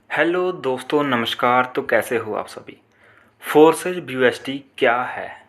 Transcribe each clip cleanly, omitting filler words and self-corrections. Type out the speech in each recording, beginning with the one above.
Hello दोस्तों, नमस्कार। तो कैसे हो आप सभी। फोर्सेज ब्यूएसटी क्या है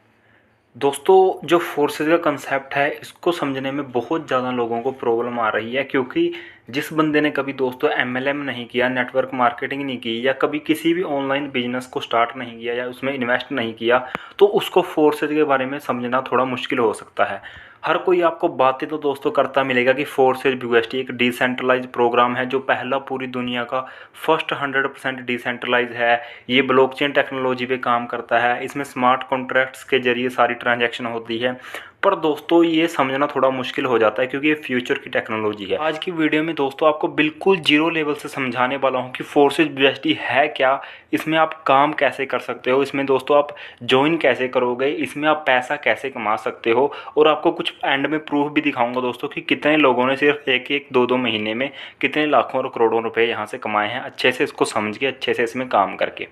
दोस्तों? जो फोर्सेज का कंसेप्ट है इसको समझने में बहुत ज़्यादा लोगों को प्रॉब्लम आ रही है, क्योंकि जिस बंदे ने कभी दोस्तों एमएलएम नहीं किया, नेटवर्क मार्केटिंग नहीं की, या कभी किसी भी ऑनलाइन बिजनेस को स्टार्ट नहीं किया या उसमें इन्वेस्ट नहीं किया, तो उसको फोर्सेज के बारे में समझना थोड़ा मुश्किल हो सकता है। हर कोई आपको बातें तो दोस्तों करता मिलेगा कि फोर्सेज ब्यूएसटी एक डिसेंट्रलाइज प्रोग्राम है, जो पहला पूरी दुनिया का फर्स्ट 100% डिसेंट्रलाइज है। ये ब्लॉकचेन टेक्नोलॉजी पे काम करता है, इसमें स्मार्ट कॉन्ट्रैक्ट्स के जरिए सारी ट्रांजैक्शन होती है। पर दोस्तों ये समझना थोड़ा मुश्किल हो जाता है, क्योंकि ये फ्यूचर की टेक्नोलॉजी है। आज की वीडियो में दोस्तों आपको बिल्कुल जीरो लेवल से समझाने वाला हूँ कि फोर्सेज ब्यूएसटी है क्या, इसमें आप काम कैसे कर सकते हो, इसमें दोस्तों आप ज्वाइन कैसे करोगे, इसमें आप पैसा कैसे कमा सकते हो, और आपको कुछ एंड में प्रूफ भी दिखाऊंगा दोस्तों कि कितने लोगों ने सिर्फ एक एक दो दो महीने में कितने लाखों और करोड़ों रुपए यहाँ से कमाए हैं, अच्छे से इसको समझ के, अच्छे से इसमें काम करके।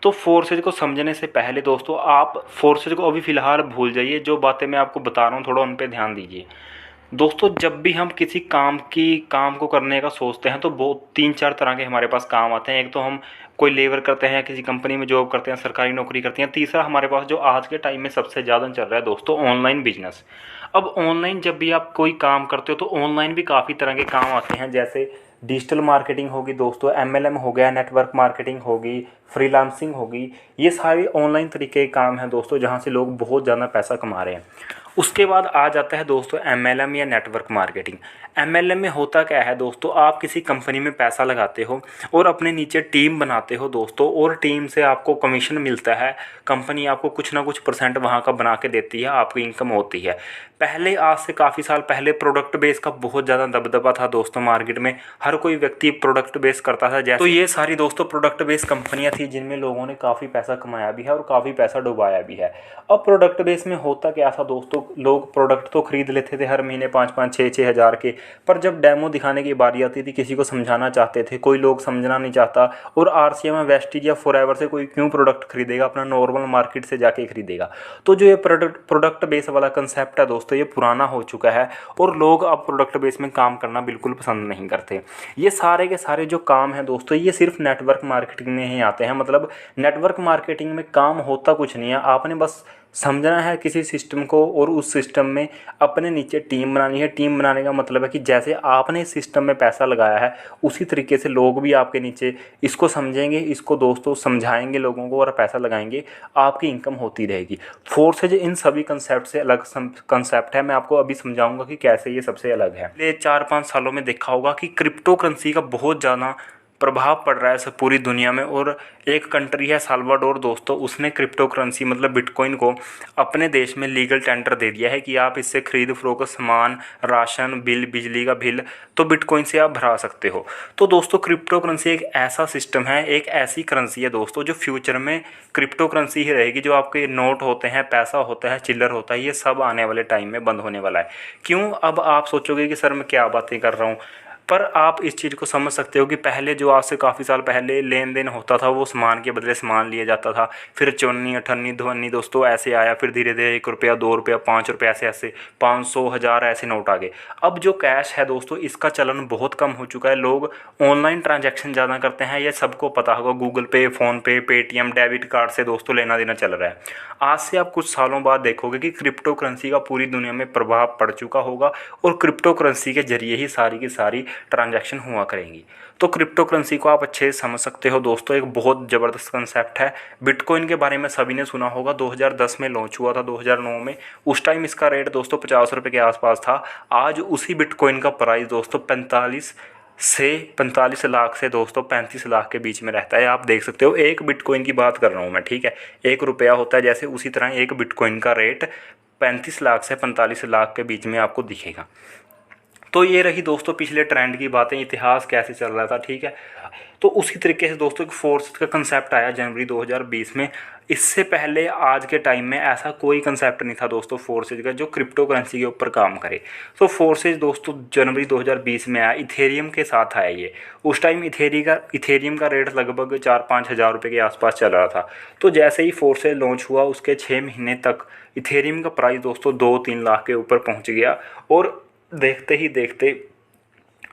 तो फोर्सेज को समझने से पहले दोस्तों आप फोर्सेज को अभी फ़िलहाल भूल जाइए। जो बातें मैं आपको बता रहा हूँ थोड़ा उन पे ध्यान दीजिए। दोस्तों जब भी हम किसी काम को करने का सोचते हैं तो बहुत 3-4 तरह के हमारे पास काम आते हैं। एक तो हम कोई लेबर करते हैं या किसी कंपनी में जॉब करते हैं, सरकारी नौकरी करते हैं। तीसरा हमारे पास जो आज के टाइम में सबसे ज़्यादा चल रहा है दोस्तों, ऑनलाइन बिजनेस। अब ऑनलाइन जब भी आप कोई काम करते हो तो ऑनलाइन भी काफ़ी तरह के काम आते हैं, जैसे डिजिटल मार्केटिंग होगी दोस्तों, एमएलएम हो गया, नेटवर्क मार्केटिंग होगी, फ्रीलांसिंग होगी। ये सारे ऑनलाइन तरीके के काम हैं दोस्तों, जहाँ से लोग बहुत ज़्यादा पैसा कमा रहे हैं। उसके बाद आ जाता है दोस्तों एमएलएम या नेटवर्क मार्केटिंग। एमएलएम में होता क्या है दोस्तों, आप किसी कंपनी में पैसा लगाते हो और अपने नीचे टीम बनाते हो दोस्तों, और टीम से आपको कमीशन मिलता है। कंपनी आपको कुछ ना कुछ परसेंट वहाँ का बना के देती है, आपकी इनकम होती है। पहले आज से काफ़ी साल पहले प्रोडक्ट बेस का बहुत ज़्यादा दबदबा था दोस्तों मार्केट में। हर कोई व्यक्ति प्रोडक्ट बेस करता था, जैसे तो ये सारी दोस्तों प्रोडक्ट बेस कंपनियां थी जिनमें लोगों ने काफ़ी पैसा कमाया भी है और काफ़ी पैसा डुबाया भी है। अब प्रोडक्ट बेस में होता क्या था दोस्तों, लोग प्रोडक्ट तो खरीद लेते थे हर महीने 5-5, 6-6 हज़ार के। पर जब डेमो दिखाने की बारी आती थी, किसी को समझाना चाहते थे, कोई लोग समझना नहीं चाहता। और आरसीएम, वेस्टीज या फॉरएवर से कोई क्यों प्रोडक्ट खरीदेगा, अपना नॉर्मल मार्केट से जाके खरीदेगा। तो जो ये प्रोडक्ट बेस वाला कंसेप्ट है दोस्तों, ये पुराना हो चुका है और लोग अब प्रोडक्ट बेस में काम करना बिल्कुल पसंद नहीं करते। ये सारे के सारे जो काम हैं दोस्तों, ये सिर्फ नेटवर्क मार्केटिंग में ही आते हैं। मतलब नेटवर्क मार्केटिंग में काम होता कुछ नहीं है, आपने बस समझना है किसी सिस्टम को, और उस सिस्टम में अपने नीचे टीम बनानी है। टीम बनाने का मतलब है कि जैसे आपने इस सिस्टम में पैसा लगाया है, उसी तरीके से लोग भी आपके नीचे इसको समझेंगे, इसको दोस्तों समझाएंगे लोगों को और पैसा लगाएंगे, आपकी इनकम होती रहेगी। फोर्सेज इन सभी कंसेप्ट से अलग कंसेप्ट है। मैं आपको अभी समझाऊंगा कि कैसे ये सबसे अलग है। पिछले 4-5 सालों में देखा होगा कि क्रिप्टो करेंसी का बहुत ज़्यादा प्रभाव पड़ रहा है सब पूरी दुनिया में। और एक कंट्री है साल्वाडोर दोस्तों, उसने क्रिप्टो करेंसी मतलब बिटकॉइन को अपने देश में लीगल टेंडर दे दिया है कि आप इससे खरीद फरोख्त सामान, राशन बिल, बिजली का बिल तो बिटकॉइन से आप भरा सकते हो। तो दोस्तों क्रिप्टो करेंसी एक ऐसा सिस्टम है, एक ऐसी करेंसी है दोस्तों, जो फ्यूचर में क्रिप्टो करेंसी ही रहेगी। जो आपके नोट होते हैं, पैसा होता है, चिल्लर होता है, ये सब आने वाले टाइम में बंद होने वाला है। क्यों? अब आप सोचोगे कि सर मैं क्या बातें कर रहा हूँ, पर आप इस चीज़ को समझ सकते हो कि पहले जो आज से काफ़ी साल पहले लेन देन होता था, वो सामान के बदले सामान लिया जाता था। फिर चौन्नी, अठन्नी, धवन्नी दोस्तों ऐसे आया, फिर धीरे धीरे 1 रुपया, 2 रुपया, 5 रुपये, ऐसे ऐसे 500, 1000 ऐसे नोट आ गए। अब जो कैश है दोस्तों, इसका चलन बहुत कम हो चुका है। लोग ऑनलाइन ट्रांजैक्शन ज़्यादा करते हैं, ये सबको पता होगा। गूगल पे, फ़ोनपे, पेटीएम, डेबिट कार्ड से दोस्तों लेना देना चल रहा है। आज से आप कुछ सालों बाद देखोगे कि क्रिप्टो करेंसी का पूरी दुनिया में प्रभाव पड़ चुका होगा, और क्रिप्टो करेंसी के जरिए ही सारी की सारी ट्रांजैक्शन हुआ करेंगी। तो क्रिप्टो करेंसी को आप अच्छे से समझ सकते हो दोस्तों, एक बहुत ज़बरदस्त कंसेप्ट है। बिटकॉइन के बारे में सभी ने सुना होगा, 2010 में लॉन्च हुआ था, 2009 में। उस टाइम इसका रेट दोस्तों 50 रुपये के आसपास था। आज उसी बिटकॉइन का प्राइस दोस्तों 45 लाख से दोस्तों 35 लाख के बीच में रहता है। आप देख सकते हो, एक बिटकॉइन की बात कर रहा हूँ मैं, ठीक है। 1 रुपया होता है जैसे, उसी तरह एक बिटकॉइन का रेट 35 लाख से 45 लाख के बीच में आपको दिखेगा। तो ये रही दोस्तों पिछले ट्रेंड की बातें, इतिहास कैसे चल रहा था, ठीक है। तो उसी तरीके से दोस्तों एक फोर्स का कंसेप्ट आया जनवरी 2020 में। इससे पहले आज के टाइम में ऐसा कोई कंसेप्ट नहीं था दोस्तों फोर्सेज का, जो क्रिप्टो करेंसी के ऊपर काम करे। तो फोर्सेज दोस्तों जनवरी 2020 में आया, इथेरियम के साथ आया ये। उस टाइम इथेरियम का रेट लगभग 4-5 हज़ार रुपये के आसपास चल रहा था। तो जैसे ही फोर्सेज लॉन्च हुआ, उसके 6 महीने तक इथेरियम का प्राइस दोस्तों 2-3 लाख के ऊपर पहुँच गया। और देखते ही देखते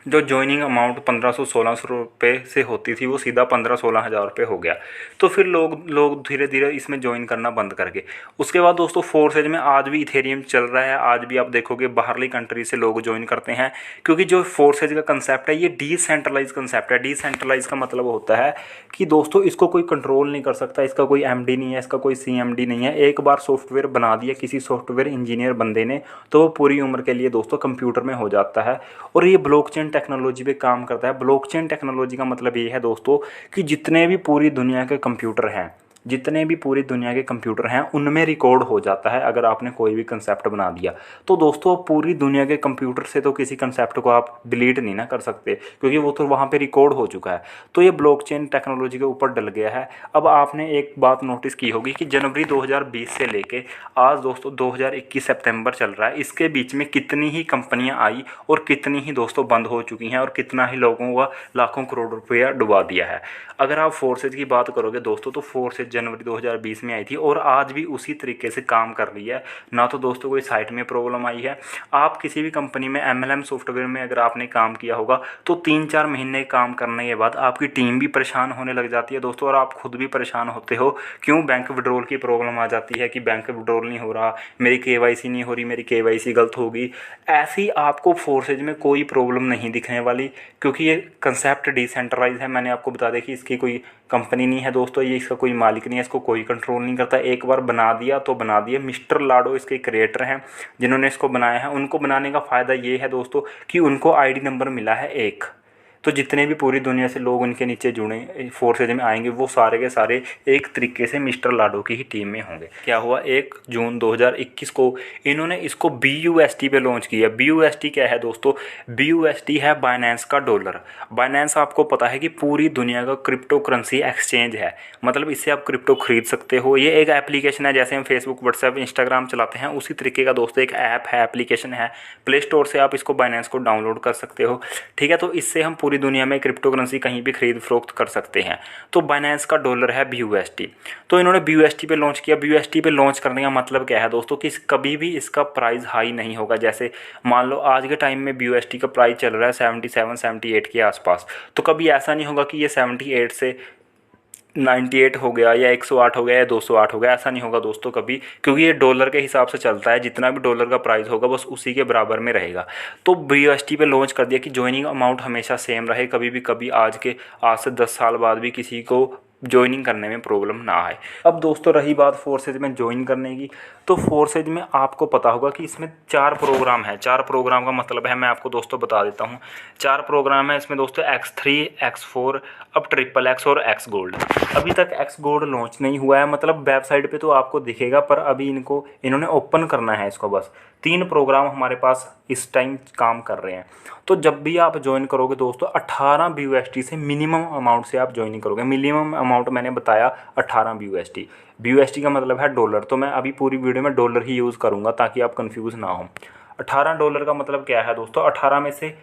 जो ज्वाइनिंग अमाउंट 1500-1600 रुपये से होती थी वो सीधा 15-16 हज़ार रुपये हो गया। तो फिर लोग धीरे धीरे इसमें ज्वाइन करना बंद कर गए। उसके बाद दोस्तों फोर्सेज में आज भी इथेरियम चल रहा है, आज भी आप देखोगे बाहरली कंट्री से लोग ज्वाइन करते हैं, क्योंकि जो फोर्सेज का कंसेप्ट है ये डिसेंट्रलाइज कंसेप्ट है। डिसेंट्रलाइज का मतलब होता है कि दोस्तों इसको कोई कंट्रोल नहीं कर सकता, इसका कोई एमडी नहीं है, इसका कोई सीएमडी नहीं है। एक बार सॉफ्टवेयर बना दिया किसी सॉफ्टवेयर इंजीनियर बंदे ने तो वो पूरी उम्र के लिए दोस्तों कंप्यूटर में हो जाता है। और ये ब्लॉकचेन टेक्नोलॉजी पे काम करता है। ब्लॉकचेन टेक्नोलॉजी का मतलब ये है दोस्तों कि जितने भी पूरी दुनिया के कंप्यूटर हैं, जितने भी पूरी दुनिया के कंप्यूटर हैं उनमें रिकॉर्ड हो जाता है। अगर आपने कोई भी कंसेप्ट बना दिया तो दोस्तों पूरी दुनिया के कंप्यूटर से तो किसी कंसेप्ट को आप डिलीट नहीं ना कर सकते, क्योंकि वो तो वहाँ पे रिकॉर्ड हो चुका है। तो ये ब्लॉकचेन टेक्नोलॉजी के ऊपर डल गया है। अब आपने एक बात नोटिस की होगी कि जनवरी 2020 से लेके आज दोस्तों 2021 सितंबर चल रहा है, इसके बीच में कितनी ही कंपनियाँ आई और कितनी ही दोस्तों बंद हो चुकी हैं और कितना ही लोगों का लाखों करोड़ रुपया डुबा दिया है। अगर आप फोर्सेज की बात करोगे दोस्तों तो फोर्सेज जनवरी 2020 में आई थी और आज भी उसी तरीके से काम कर रही है। ना तो दोस्तों कोई साइट में प्रॉब्लम आई है। आप किसी भी कंपनी में एमएलएम सॉफ्टवेयर में अगर आपने काम किया होगा तो 3-4 महीने काम करने के बाद आपकी टीम भी परेशान होने लग जाती है दोस्तों, और आप खुद भी परेशान होते हो। क्यों? बैंक विड्रॉल की प्रॉब्लम आ जाती है कि बैंक विड्रॉल नहीं हो रहा, मेरी केवाईसी नहीं हो रही, मेरी केवाईसी गलत होगी। ऐसी आपको फोर्सेज में कोई प्रॉब्लम नहीं दिखने वाली, क्योंकि ये कंसेप्ट डिसेंट्रलाइज है। मैंने आपको बता दें कि इसकी कोई कंपनी नहीं है दोस्तों, ये इसका कोई मालिक नहीं है, इसको कोई कंट्रोल नहीं करता। एक बार बना दिया तो बना दिया। मिस्टर लाडो इसके क्रिएटर हैं जिन्होंने इसको बनाया है। उनको बनाने का फ़ायदा ये है दोस्तों कि उनको आईडी नंबर मिला है एक, तो जितने भी पूरी दुनिया से लोग उनके नीचे जुड़े फोर्सेज में आएंगे वो सारे के सारे एक तरीके से मिस्टर लाडो की ही टीम में होंगे। क्या हुआ, 1 जून 2021 को इन्होंने इसको BUSD पे लॉन्च किया। BUSD क्या है दोस्तों? BUSD है बाइनेंस का डॉलर। बाइनेंस आपको पता है कि पूरी दुनिया का क्रिप्टो करेंसी एक्सचेंज है, मतलब इससे आप क्रिप्टो खरीद सकते हो। ये एक एप्लीकेशन है, जैसे हम फेसबुक, व्हाट्सएप, इंस्टाग्राम चलाते हैं उसी तरीके का दोस्तों एक ऐप है, एप्लीकेशन है। प्ले स्टोर से आप इसको बाइनेंस को डाउनलोड कर सकते हो, ठीक है। तो इससे हम पूरी दुनिया में क्रिप्टो करेंसी कहीं भी खरीद फरोख्त कर सकते हैं। तो बाइनेंस का डॉलर है BUSD। तो इन्होंने BUSD पे लॉन्च किया। BUSD पे लॉन्च करने का मतलब क्या है दोस्तों कि कभी भी इसका प्राइस हाई नहीं होगा। जैसे मान लो आज के टाइम में BUSD का प्राइस चल रहा है 77-78 के आसपास, तो कभी ऐसा नहीं होगा कि ये 78 से 98 हो गया या 108 हो गया या 208 हो गया, ऐसा नहीं होगा दोस्तों कभी, क्योंकि ये डॉलर के हिसाब से चलता है। जितना भी डॉलर का प्राइस होगा बस उसी के बराबर में रहेगा। तो BUSD पे लॉन्च कर दिया कि ज्वाइनिंग अमाउंट हमेशा सेम रहे, कभी भी कभी आज से 10 साल बाद भी किसी को ज्वाइनिंग करने में प्रॉब्लम ना आए। अब दोस्तों रही बात फोर्सेज में ज्वाइन करने की, तो फोर्सेज में आपको पता होगा कि इसमें 4 प्रोग्राम है। 4 प्रोग्राम का मतलब है, मैं आपको दोस्तों बता देता हूँ। 4 प्रोग्राम है इसमें दोस्तों, X3, X4, अब XXX और X गोल्ड। अभी तक X गोल्ड लॉन्च नहीं हुआ है, मतलब वेबसाइट पे तो आपको दिखेगा, पर अभी इन्होंने ओपन करना है इसको बस। 3 प्रोग्राम हमारे पास इस टाइम काम कर रहे हैं। तो जब भी आप ज्वाइन करोगे दोस्तों 18 BUSD से मिनिमम अमाउंट से आप ज्वाइनिंग करोगे। मिनिमम अमाउंट मैंने बताया 18 BUSD। BUSD का मतलब है डॉलर, तो मैं अभी पूरी वीडियो में डॉलर ही यूज़ करूँगा ताकि आप कंफ्यूज ना हो। 18 डॉलर का मतलब क्या है दोस्तों? 18 में से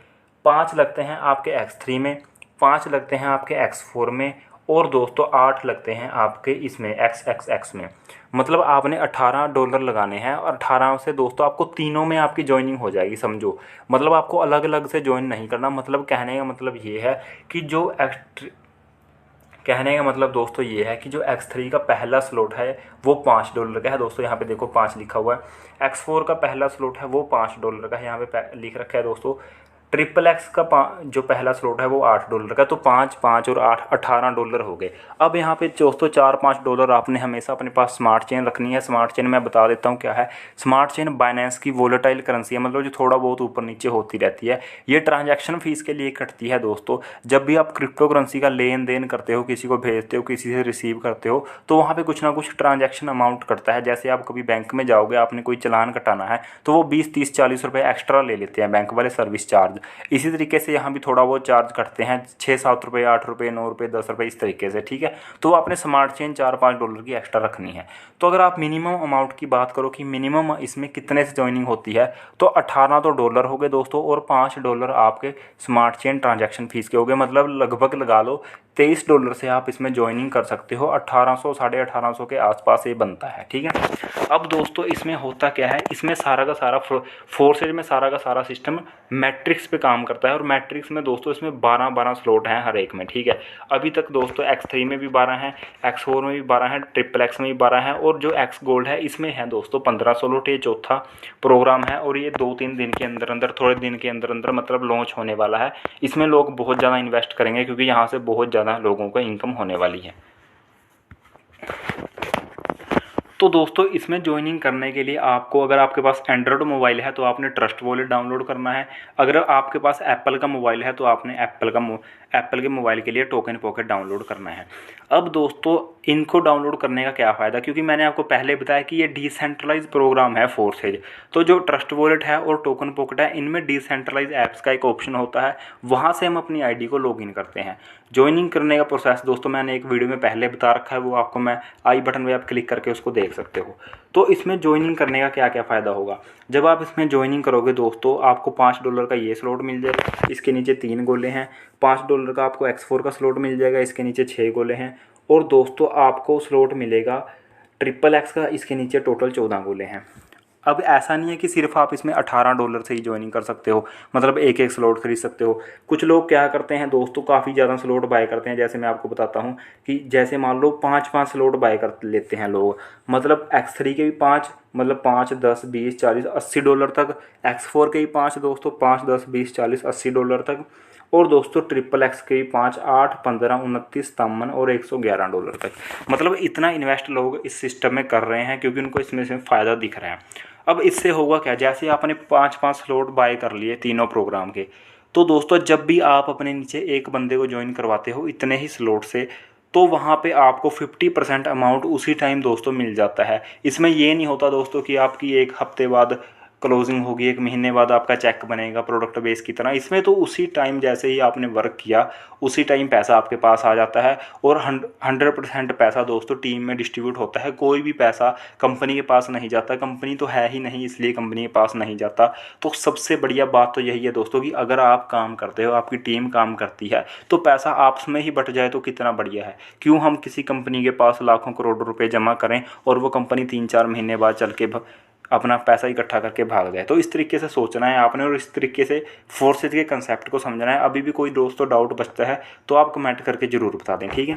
5 लगते हैं आपके X3 में, 5 लगते हैं आपके X4 में, और दोस्तों 8 लगते हैं आपके इसमें XXX में। मतलब आपने 18 डॉलर लगाने हैं और 18 से दोस्तों आपको तीनों में आपकी ज्वाइनिंग हो जाएगी, समझो। मतलब आपको अलग अलग से ज्वाइन नहीं करना। मतलब कहने का मतलब ये है कि दोस्तों ये है कि जो X3 का पहला स्लॉट है वो $5 का है दोस्तों। यहाँ पे देखो 5 लिखा हुआ है। X4 का पहला स्लॉट है वो $5 का है, यहाँ पे लिख रखा है दोस्तों। XXX का जो पहला स्लॉट है वो $8 का। तो 5, 5 और 8 $18 हो गए। अब यहाँ पे दोस्तों $4-5 आपने हमेशा अपने पास स्मार्ट चेन रखनी है। स्मार्ट चेन मैं बता देता हूँ क्या है। स्मार्ट चेन बाइनेंस की वोलेटाइल करेंसी है, मतलब जो थोड़ा बहुत ऊपर नीचे होती रहती है। ये ट्रांजैक्शन फीस के लिए कटती है दोस्तों। जब भी आप क्रिप्टो करेंसी का लेन देन करते हो, किसी को भेजते हो, किसी से रिसीव करते हो, तो वहाँ पर कुछ ना कुछ ट्रांजैक्शन अमाउंट कटता है। जैसे आप कभी बैंक में जाओगे, आपने कोई चालान कटाना है तो वो 20, 30, 40 रुपये एक्स्ट्रा ले लेते हैं बैंक वाले, सर्विस चार्ज। इसी तरीके से यहाँ भी थोड़ा बहुत चार्ज कटते हैं, 6-7 रुपये, 8 रुपये, 9 रुपये, 10 रुपये, इस तरीके से, ठीक है। तो आपने स्मार्ट चेन $4-5 की एक्स्ट्रा रखनी है। तो अगर आप मिनिमम अमाउंट की बात करो कि मिनिमम इसमें कितने से ज्वाइनिंग होती है, तो 18 तो डॉलर हो गए दोस्तों, और $5 आपके स्मार्ट चेन ट्रांजैक्शन फीस के हो गए। मतलब लगभग लगा लो $23 से आप इसमें ज्वाइनिंग कर सकते हो। 1800, 1850 के आसपास ये बनता है, ठीक है। अब दोस्तों इसमें होता क्या है, इसमें सारा का सारा फोर्सेज में सारा का सारा सिस्टम मैट्रिक्स पे काम करता है। और मैट्रिक्स में दोस्तों इसमें 12 स्लॉट हैं हर एक में, ठीक है। अभी तक दोस्तों X3 में भी 12 हैं, X4 में भी 12 हैं, XXX में भी 12 हैं, और जो X गोल्ड है इसमें है दोस्तों 15 स्लॉट। ये चौथा प्रोग्राम है और ये 2-3 दिन के अंदर अंदर, थोड़े दिन के अंदर अंदर मतलब लॉन्च होने वाला है। इसमें लोग बहुत ज़्यादा इन्वेस्ट करेंगे क्योंकि यहाँ से बहुत ज़्यादा लोगों को इनकम होने वाली है। तो दोस्तों इसमें ज्वाइनिंग करने के लिए आपको, अगर आपके पास एंड्रॉयड मोबाइल है तो आपने ट्रस्ट वॉलेट डाउनलोड करना है। अगर आपके पास एप्पल का मोबाइल है तो आपने एप्पल के मोबाइल के लिए टोकन पॉकेट डाउनलोड करना है। अब दोस्तों इनको डाउनलोड करने का क्या फ़ायदा, क्योंकि मैंने आपको पहले बताया कि ये डिसेंट्रलाइज प्रोग्राम है फोर्सेज। तो जो ट्रस्ट वॉलेट है और टोकन पॉकेट है, इनमें डिसेंट्रलाइज ऐप्स का एक ऑप्शन होता है, वहाँ से हम अपनी आईडी को लॉगिन करते हैं। ज्वाइनिंग करने का प्रोसेस दोस्तों मैंने एक वीडियो में पहले बता रखा है, वो आपको मैं आई बटन में आप क्लिक करके उसको देख सकते हो। तो इसमें ज्वाइनिंग करने का क्या क्या फ़ायदा होगा, जब आप इसमें ज्वाइनिंग करोगे दोस्तों आपको $5 का ये स्लॉट मिल जाएगा, इसके नीचे 3 गोले हैं। $5 का आपको X4 का स्लॉट मिल जाएगा, इसके नीचे 6 गोले हैं। और दोस्तों आपको स्लॉट मिलेगा XXX का, इसके नीचे टोटल 14 गोले हैं। अब ऐसा नहीं है कि सिर्फ आप इसमें $18 से ही ज्वाइनिंग कर सकते हो, मतलब एक एक स्लॉट खरीद सकते हो। कुछ लोग क्या करते हैं दोस्तों, काफ़ी ज़्यादा स्लॉट बाय करते हैं। जैसे मैं आपको बताता हूँ कि जैसे मान लो 5-5 स्लॉट बाय कर लेते हैं लोग, मतलब X3 के भी 5, मतलब 5, 10, 20, 40, $80 तक। X4 के भी 5 दोस्तों, 5, 10, 20, 40, $80 तक। और दोस्तों XXX के भी 5, 8, 15, 29, 57 और $111 तक। मतलब इतना इन्वेस्ट लोग इस सिस्टम में कर रहे हैं क्योंकि उनको इसमें से फ़ायदा दिख रहा है। अब इससे होगा क्या, जैसे आपने 5-5 स्लॉट बाय कर लिए तीनों प्रोग्राम के, तो दोस्तों जब भी आप अपने नीचे एक बंदे को ज्वाइन करवाते हो इतने ही स्लॉट से, तो वहाँ पे आपको 50% अमाउंट उसी टाइम दोस्तों मिल जाता है। इसमें ये नहीं होता दोस्तों कि आपकी 1 हफ्ते बाद क्लोजिंग होगी, 1 महीने बाद आपका चेक बनेगा प्रोडक्ट बेस की तरह। इसमें तो उसी टाइम जैसे ही आपने वर्क किया उसी टाइम पैसा आपके पास आ जाता है। और 100% पैसा दोस्तों टीम में डिस्ट्रीब्यूट होता है। कोई भी पैसा कंपनी के पास नहीं जाता, कंपनी तो है ही नहीं इसलिए कंपनी के पास नहीं जाता। तो सबसे बढ़िया बात तो यही है दोस्तों कि अगर आप काम करते हो, आपकी टीम काम करती है, तो पैसा आपस में ही बट जाए तो कितना बढ़िया है। क्यों हम किसी कंपनी के पास लाखों करोड़ों रुपए जमा करें और वो कंपनी 3-4 महीने बाद चल के अपना पैसा इकट्ठा करके भाग जाए। तो इस तरीके से सोचना है आपने और इस तरीके से फोर्सेज के कंसेप्ट को समझना है। अभी भी कोई दोस्तों डाउट बचता है तो आप कमेंट करके ज़रूर बता दें, ठीक है।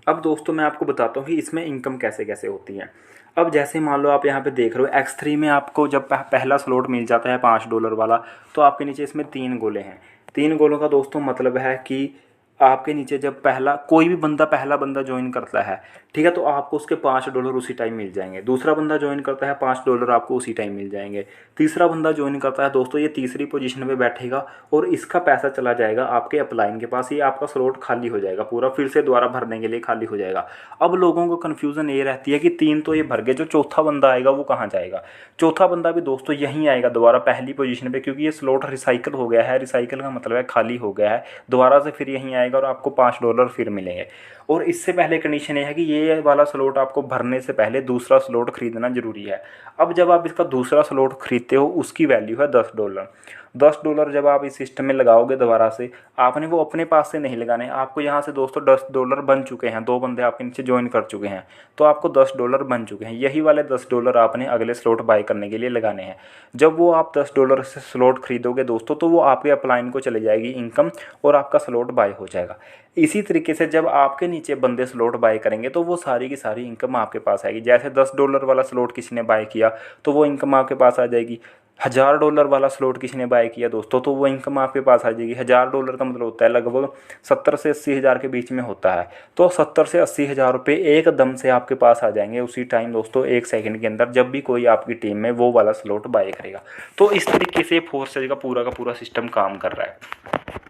अब दोस्तों मैं आपको बताता हूँ कि इसमें इनकम कैसे कैसे होती है। अब जैसे मान लो आप यहाँ पे देख रहे हो X3 में आपको जब पहला स्लॉट मिल जाता है $5 वाला, तो आपके नीचे इसमें 3 गोले हैं। 3 गोलों का दोस्तों मतलब है कि आपके नीचे जब पहला बंदा ज्वाइन करता है, ठीक है, तो आपको उसके $5 उसी टाइम मिल जाएंगे। दूसरा बंदा ज्वाइन करता है, $5 आपको उसी टाइम मिल जाएंगे। तीसरा बंदा ज्वाइन करता है दोस्तों, ये तीसरी पोजीशन पे बैठेगा और इसका पैसा चला जाएगा आपके अपलाइन के पास। ये आपका स्लॉट खाली हो जाएगा पूरा, फिर से दोबारा भरने के लिए खाली हो जाएगा। अब लोगों को कन्फ्यूज़न ये रहती है कि 3 तो ये भर गए, जो चौथा बंदा आएगा वो कहाँ जाएगा। चौथा बंदा भी दोस्तों यहीं आएगा दोबारा पहली पोजीशन पे, क्योंकि ये स्लॉट रिसाइकल हो गया है। रिसाइकल का मतलब है खाली हो गया है, दोबारा से फिर यहीं आएगा और आपको $5 फिर मिलेंगे। और इससे पहले कंडीशन ये है कि ये वाला स्लॉट आपको भरने से पहले दूसरा स्लॉट खरीदना ज़रूरी है। अब जब आप इसका दूसरा स्लॉट खरीदते हो उसकी वैल्यू है $10। $10 जब आप इस सिस्टम में लगाओगे दोबारा से, आपने वो अपने पास से नहीं लगाने, आपको यहाँ से दोस्तों $10 बन चुके हैं। 2 बंदे आपके नीचे ज्वाइन कर चुके हैं तो आपको $10 बन चुके हैं। यही वाले $10 आपने अगले स्लॉट बाय करने के लिए लगाने हैं। जब वो आप $10 से स्लॉट खरीदोगे दोस्तों, तो वो आपके अपलाइन को चले जाएगी इनकम और आपका स्लॉट बाय हो जाएगा। इसी तरीके से जब आपके नीचे बंदे स्लॉट बाय करेंगे तो वो सारी की सारी इनकम आपके पास आएगी। जैसे $10 वाला स्लॉट किसी ने बाय किया तो वो इनकम आपके पास आ जाएगी। $1000 वाला स्लॉट किसी ने बाय किया दोस्तों तो वो इनकम आपके पास आ जाएगी। $1000 का मतलब होता है लगभग 70 से 80 हज़ार के बीच में होता है। तो 70 से 80 हज़ार रुपये एकदम से आपके पास आ जाएंगे उसी टाइम दोस्तों, 1 सेकंड के अंदर, जब भी कोई आपकी टीम में वो वाला स्लॉट बाय करेगा। तो इस तरीके से फोर्सेज का पूरा सिस्टम काम कर रहा है।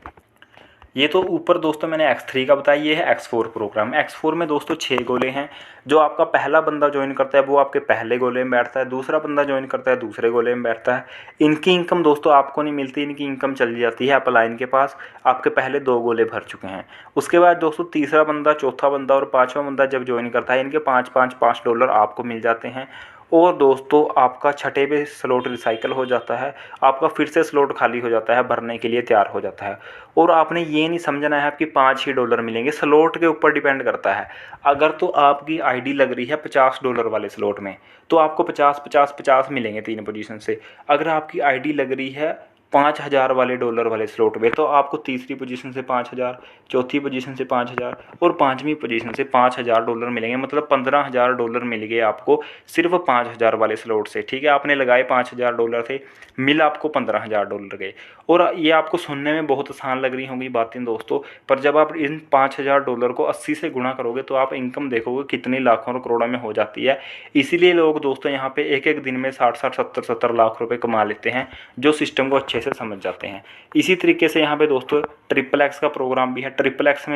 ये तो ऊपर दोस्तों मैंने X3 का बताया, ये है X4 प्रोग्राम। X4 में दोस्तों 6 गोले हैं। जो आपका पहला बंदा ज्वाइन करता है वो आपके पहले गोले में बैठता है, दूसरा बंदा ज्वाइन करता है दूसरे गोले में बैठता है। इनकी इनकम दोस्तों आपको नहीं मिलती, इनकी इनकम चली जाती है अपलाइन के पास। आपके पहले 2 गोले भर चुके हैं। उसके बाद दोस्तों तीसरा बंदा, चौथा बंदा और 5वां बंदा जब ज्वाइन करता है, इनके $5 $5 आपको मिल जाते हैं। और दोस्तों आपका छठे पे स्लॉट रिसाइकल हो जाता है, आपका फिर से स्लॉट खाली हो जाता है, भरने के लिए तैयार हो जाता है। और आपने ये नहीं समझना है आपकी 5 ही डॉलर मिलेंगे, स्लॉट के ऊपर डिपेंड करता है। अगर तो आपकी आईडी लग रही है $50 वाले स्लॉट में तो आपको 50 मिलेंगे 3 पोजीशन से। अगर आपकी आईडी लग रही है 5,000 वाले डॉलर वाले स्लॉट में तो आपको तीसरी पोजीशन से 5,000, चौथी पोजीशन से 5,000 और पाँचवीं पोजीशन से $5,000 मिलेंगे। मतलब $15,000 मिल गए आपको सिर्फ 5,000 वाले स्लॉट से। ठीक है, आपने लगाए $5,000 थे, मिल आपको $15,000 गए। और ये आपको सुनने में बहुत आसान लग रही होंगी बातें दोस्तों, पर जब आप इन $5,000 को 80 से गुणा करोगे तो आप इनकम देखोगे कितनी लाखों और करोड़ों में हो जाती है। इसीलिए लोग दोस्तों यहाँ पे एक एक दिन में 60-60, 70-70 लाख रुपए कमा लेते हैं, जो सिस्टम को अच्छे से समझ जाते हैं। इसी तरीके से यहाँ पे दोस्तों XXX का प्रोग्राम भी है। XXX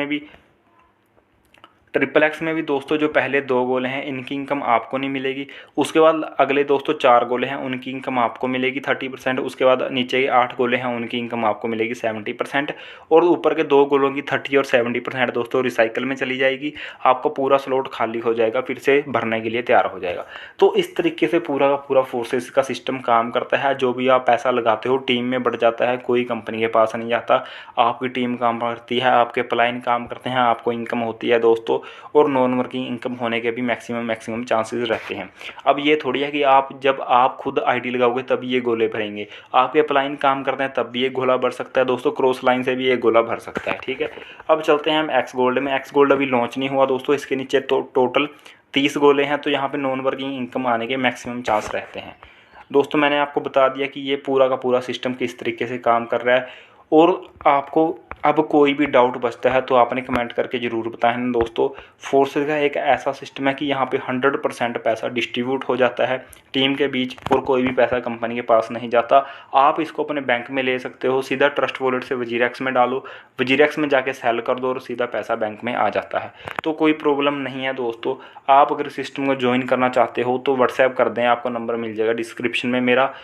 में भी दोस्तों जो पहले 2 गोले हैं इनकी इनकम आपको नहीं मिलेगी। उसके बाद अगले दोस्तों 4 गोले हैं उनकी इनकम आपको मिलेगी 30%। उसके बाद नीचे के 8 गोले हैं उनकी इनकम आपको मिलेगी 70%। और ऊपर के 2 गोलों की 30 और 70% दोस्तों रिसाइकल में चली जाएगी। आपका पूरा स्लॉट खाली हो जाएगा, फिर से भरने के लिए तैयार हो जाएगा। तो इस तरीके से पूरा का पूरा फोर्सेस का सिस्टम काम करता है। जो भी आप पैसा लगाते हो टीम में बढ़ जाता है, कोई कंपनी के पास नहीं जाता। आपकी टीम काम करती है, आपके प्लाइन काम करते हैं, आपको इनकम होती है दोस्तों। और नॉन वर्किंग इनकम होने के भी मैक्सिमम चांसेस रहते हैं। अब ये थोड़ी है कि जब आप खुद आईडी लगाओगे तब ये गोले भरेंगे। आपके अपलाइन काम करते हैं तब भी एक गोला भर सकता है दोस्तों, क्रॉस लाइन से भी एक गोला भर सकता है। ठीक है, अब चलते हैं हम एक्स गोल्ड में। एक्स गोल्ड अभी लॉन्च नहीं हुआ दोस्तों, इसके नीचे तो टोटल 30 गोले हैं, तो यहाँ पे नॉन वर्किंग इनकम आने के मैक्सिमम चांस रहते हैं दोस्तों। मैंने आपको बता दिया कि ये पूरा का पूरा सिस्टम किस तरीके से काम कर रहा है। और आपको अब कोई भी डाउट बचता है तो आपने कमेंट करके ज़रूर बताएं दोस्तों। फोर्सेस का एक ऐसा सिस्टम है कि यहाँ पे 100% पैसा डिस्ट्रीब्यूट हो जाता है टीम के बीच, और कोई भी पैसा कंपनी के पास नहीं जाता। आप इसको अपने बैंक में ले सकते हो, सीधा ट्रस्ट वॉलेट से वजीरेक्स में डालो, वजीरेक्स में जाके सेल कर दो और सीधा पैसा बैंक में आ जाता है। तो कोई प्रॉब्लम नहीं है दोस्तों। आप अगर सिस्टम को ज्वाइन करना चाहते हो तो व्हाट्सएप कर दें, आपको नंबर मिल जाएगा डिस्क्रिप्शन में मेरा।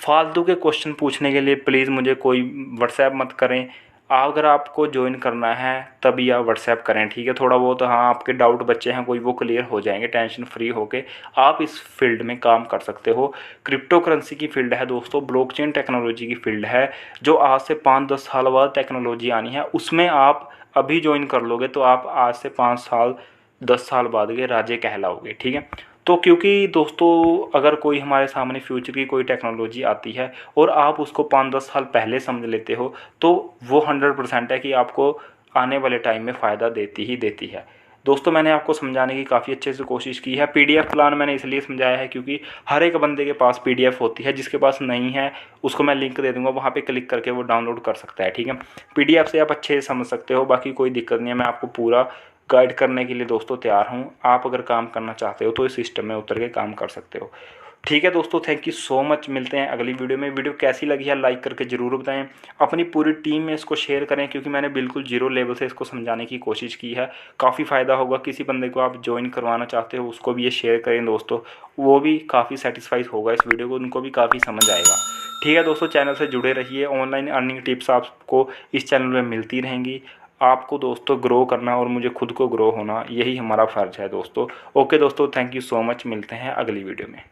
फालतू के क्वेश्चन पूछने के लिए प्लीज़ मुझे कोई व्हाट्सएप मत करें। अगर आपको ज्वाइन करना है तभी आप व्हाट्सएप करें। ठीक है, थोड़ा बहुत हाँ आपके डाउट बच्चे हैं कोई, वो क्लियर हो जाएंगे। टेंशन फ्री होके आप इस फील्ड में काम कर सकते हो। क्रिप्टो करेंसी की फील्ड है दोस्तों, ब्लॉकचेन टेक्नोलॉजी की फील्ड है, जो आज से 5-10 साल बाद टेक्नोलॉजी आनी है। उसमें आप अभी ज्वाइन कर लोगे तो आप आज से 5 साल 10 साल बाद के राजे कहलाओगे। ठीक है, तो क्योंकि दोस्तों अगर कोई हमारे सामने फ्यूचर की कोई टेक्नोलॉजी आती है और आप उसको 5-10 साल पहले समझ लेते हो तो वो 100% है कि आपको आने वाले टाइम में फ़ायदा देती ही देती है। दोस्तों मैंने आपको समझाने की काफ़ी अच्छे से कोशिश की है। पीडीएफ प्लान मैंने इसलिए समझाया है क्योंकि हर एक बंदे के पास पीडीएफ होती है, जिसके पास नहीं है उसको मैं लिंक दे दूंगा, वहाँ पे क्लिक करके वो डाउनलोड कर सकता है। ठीक है, पीडीएफ से आप अच्छे से समझ सकते हो, बाकी कोई दिक्कत नहीं है। मैं आपको पूरा गाइड करने के लिए दोस्तों तैयार हूँ। आप अगर काम करना चाहते हो तो इस सिस्टम में उतर के काम कर सकते हो। ठीक है दोस्तों, थैंक यू सो मच। मिलते हैं अगली वीडियो में। वीडियो कैसी लगी है लाइक करके ज़रूर बताएं, अपनी पूरी टीम में इसको शेयर करें, क्योंकि मैंने बिल्कुल जीरो लेवल से इसको समझाने की कोशिश की है। काफ़ी फ़ायदा होगा। किसी बंदे को आप ज्वाइन करवाना चाहते हो उसको भी ये शेयर करें दोस्तों, वो भी काफ़ी सेटिस्फाइड होगा इस वीडियो को, उनको भी काफ़ी समझ आएगा। ठीक है दोस्तों, चैनल से जुड़े रहिए। ऑनलाइन अर्निंग टिप्स आपको इस चैनल में मिलती रहेंगी। आपको दोस्तों ग्रो करना और मुझे खुद को ग्रो होना, यही हमारा फ़र्ज है दोस्तों। ओके दोस्तों, थैंक यू सो मच। मिलते हैं अगली वीडियो में।